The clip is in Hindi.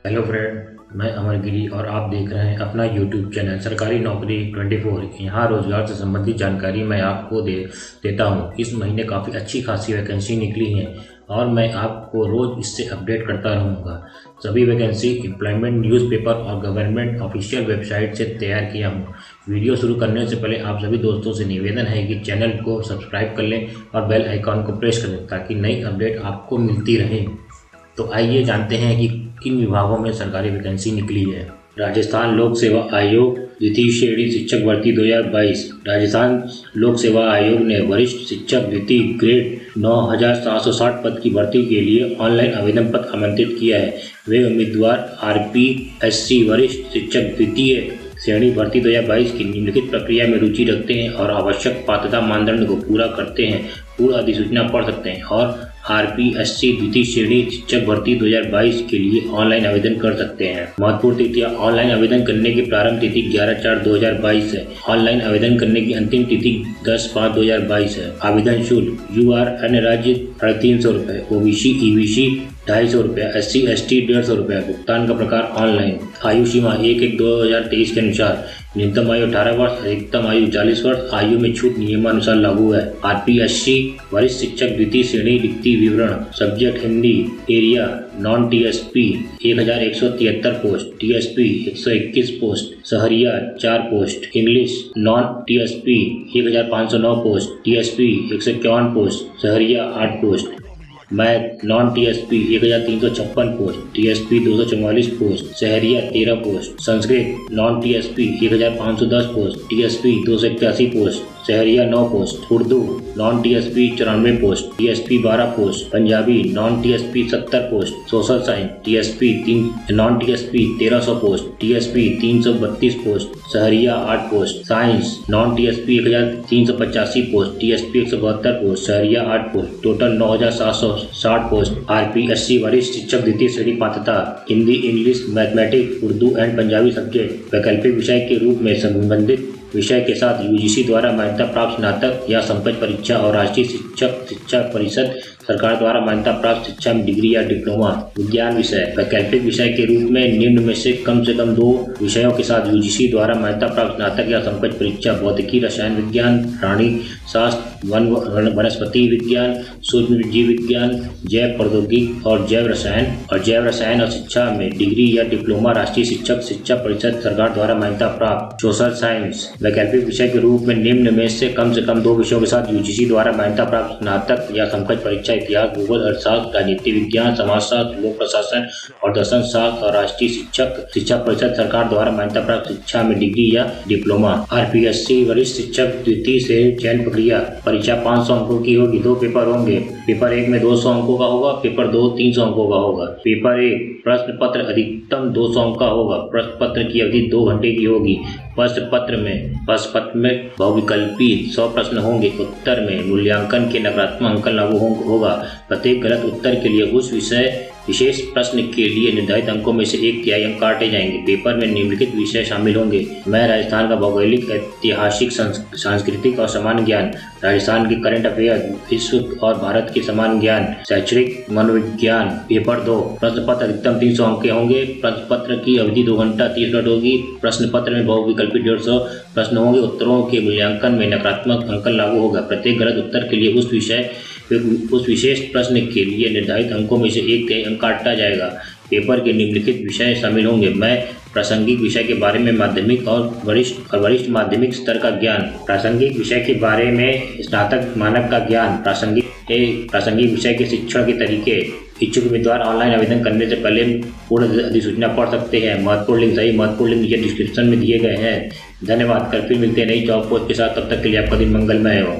हेलो फ्रेंड, मैं अमर गिरी और आप देख रहे हैं अपना यूट्यूब चैनल सरकारी नौकरी 24। यहाँ रोजगार से संबंधित जानकारी मैं आपको देता हूँ। इस महीने काफ़ी अच्छी खासी वैकेंसी निकली है और मैं आपको रोज़ इससे अपडेट करता रहूँगा। सभी वैकेंसी एम्प्लॉयमेंट न्यूज़पेपर और गवर्नमेंट ऑफिशियल वेबसाइट से तैयार किया हूँ। वीडियो शुरू करने से पहले आप सभी दोस्तों से निवेदन है कि चैनल को सब्सक्राइब कर लें और बेल आइकॉन को प्रेस कर लें ताकि नई अपडेट आपको मिलती रहे। तो आइए जानते हैं कि किन विभागों में सरकारी वैकेंसी निकली है। राजस्थान लोक सेवा आयोग द्वितीय श्रेणी शिक्षक भर्ती 2022। राजस्थान लोक सेवा आयोग ने वरिष्ठ शिक्षक द्वितीय ग्रेड 9760 पद की भर्ती के लिए ऑनलाइन आवेदन पत्र आमंत्रित किया है। वे उम्मीदवार RPSC वरिष्ठ शिक्षक द्वितीय श्रेणी भर्ती 2022 की निम्नलिखित प्रक्रिया में रुचि रखते हैं और आवश्यक पात्रता मानदंड को पूरा करते हैं। पूर्ण अधिसूचना पढ़ सकते हैं और RPSC द्वितीय श्रेणी शिक्षक भर्ती 2022 के लिए ऑनलाइन आवेदन कर सकते हैं। महत्वपूर्ण तिथियां। ऑनलाइन आवेदन करने की प्रारंभ तिथि 11/4/2022 है। ऑनलाइन आवेदन करने की अंतिम तिथि 10/5/2022 है। आवेदन शुल्क UR अन्य राज्य 350 रुपये, OBC EBC 250 रुपये, SC ST 150 रुपये। भुगतान का प्रकार ऑनलाइन। आयु सीमा 1/1/2023 के अनुसार न्यूनतम आयु 18 वर्ष, अधिकतम आयु 40 वर्ष। आयु में छूट नियमानुसार लागू है। RPSC वरिष्ठ शिक्षक द्वितीय श्रेणी रिक्ति विवरण। Subject Hindi. Area non TSP 1173 post, TSP 121 post, Sahariya 4 post. English non TSP 1509 post, TSP 151 post, Sahariya 8 post. Math non TSP 1356 post, TSP 244 post, Sahariya 13 post. Sanskrit non TSP 1510 post, TSP 281 post, Sahariya 9 post. Urdu non TSP 94 post, TSP 12 post. Punjabi non TSP 70 post. Social science TSP non TSP 1300 post, TSP 332 post, Sahariya 8 post. Science non TSP 1385 post, TSP 172 post, Sahariya 8 post. Total 9760 post. RPSC वरिष्ठ शिक्षक द्वितीय श्रेणी पात्रता Hindi, English, mathematics, Urdu and Punjabi subject. वैकल्पिक विषय के रूप में संबंधित विषय के साथ UGC द्वारा मान्यता प्राप्त स्नातक या समकक्ष परीक्षा और राष्ट्रीय शिक्षक शिक्षा परिषद सरकार द्वारा मान्यता प्राप्त शिक्षा में डिग्री या डिप्लोमा। विज्ञान विषय। वैकल्पिक विषय के रूप में निम्न में से कम 2 विषयों के साथ UGC द्वारा मान्यता प्राप्त स्नातक या समकक्ष परीक्षा। भौतिकी, रसायन विज्ञान, प्राणी शास्त्र, वनस्पति विज्ञान, सूक्ष्म जीव विज्ञान, जैव प्रौद्योगिकी और जैव रसायन और शिक्षा में डिग्री या डिप्लोमा। राष्ट्रीय शिक्षक शिक्षा परिषद सरकार द्वारा मान्यता प्राप्त। Social science. वैकल्पिक विषय के रूप में निम्न में से कम 2 विषयों के साथ UGC द्वारा मान्यता प्राप्त स्नातक या समकक्ष परीक्षा। इतिहास, भूगोल, अर्थशास्त्र, राजनीति विज्ञान, समाजशास्त्र, लोक प्रशासन और दर्शन शास्त्र और राष्ट्रीय शिक्षक शिक्षा परिषद सरकार द्वारा मान्यता प्राप्त शिक्षा में डिग्री या डिप्लोमा। RPSC वरिष्ठ शिक्षक द्वितीय से चयन प्रक्रिया। परीक्षा 500 अंकों की होगी। 2 पेपर होंगे। पेपर 1 में 200 अंकों का होगा, पेपर 2 300 अंकों का होगा। पेपर 1 प्रश्न पत्र अधिकतम 200 अंक का होगा। प्रश्न पत्र की अवधि 2 घंटे की होगी। प्रश्न पत्र में बहुविकल्पी 100 प्रश्न होंगे। उत्तर में मूल्यांकन के नकारात्मक अंकन लागू होगा। प्रत्येक गलत उत्तर के लिए उस विशेष प्रश्न के लिए निर्धारित अंकों में से 1/3 अंक काटे जाएंगे। पेपर में निम्नलिखित विषय शामिल होंगे। मैं राजस्थान का भौगोलिक, ऐतिहासिक, सांस्कृतिक और सामान्य ज्ञान, राजस्थान की करंट अफेयर, विश्व और भारत के सामान्य ज्ञान, शैक्षणिक मनोविज्ञान। पेपर 2 प्रश्न पत्र अधिकतम 300 अंक के होंगे। प्रश्न पत्र की अवधि 2 घंटा 30 मिनट होगी। प्रश्न पत्र में बहुविकल्पी 150 प्रश्न होंगे। उत्तरों के मूल्यांकन में नकारात्मक अंकन लागू होगा। प्रत्येक गलत उत्तर के लिए उस विशेष प्रश्न के लिए निर्धारित अंकों में से 1/3 अंक काटा जाएगा। पेपर के निम्नलिखित विषय शामिल होंगे। मैं प्रासंगिक विषय के बारे में माध्यमिक और वरिष्ठ माध्यमिक स्तर का ज्ञान। प्रासंगिक विषय के बारे में स्नातक मानक का ज्ञान। प्रासंगिक विषय के शिक्षण के तरीके। इच्छुक उम्मीदवार ऑनलाइन आवेदन करने से पहले पूर्ण अधिसूचना पढ़ सकते हैं। महत्वपूर्ण लिंक नीचे डिस्क्रिप्शन में दिए गए हैं। धन्यवाद। कल फिर मिलते हैं नई जॉब पोस्ट के साथ। तब तक के लिए आपका दिन मंगलमय हो।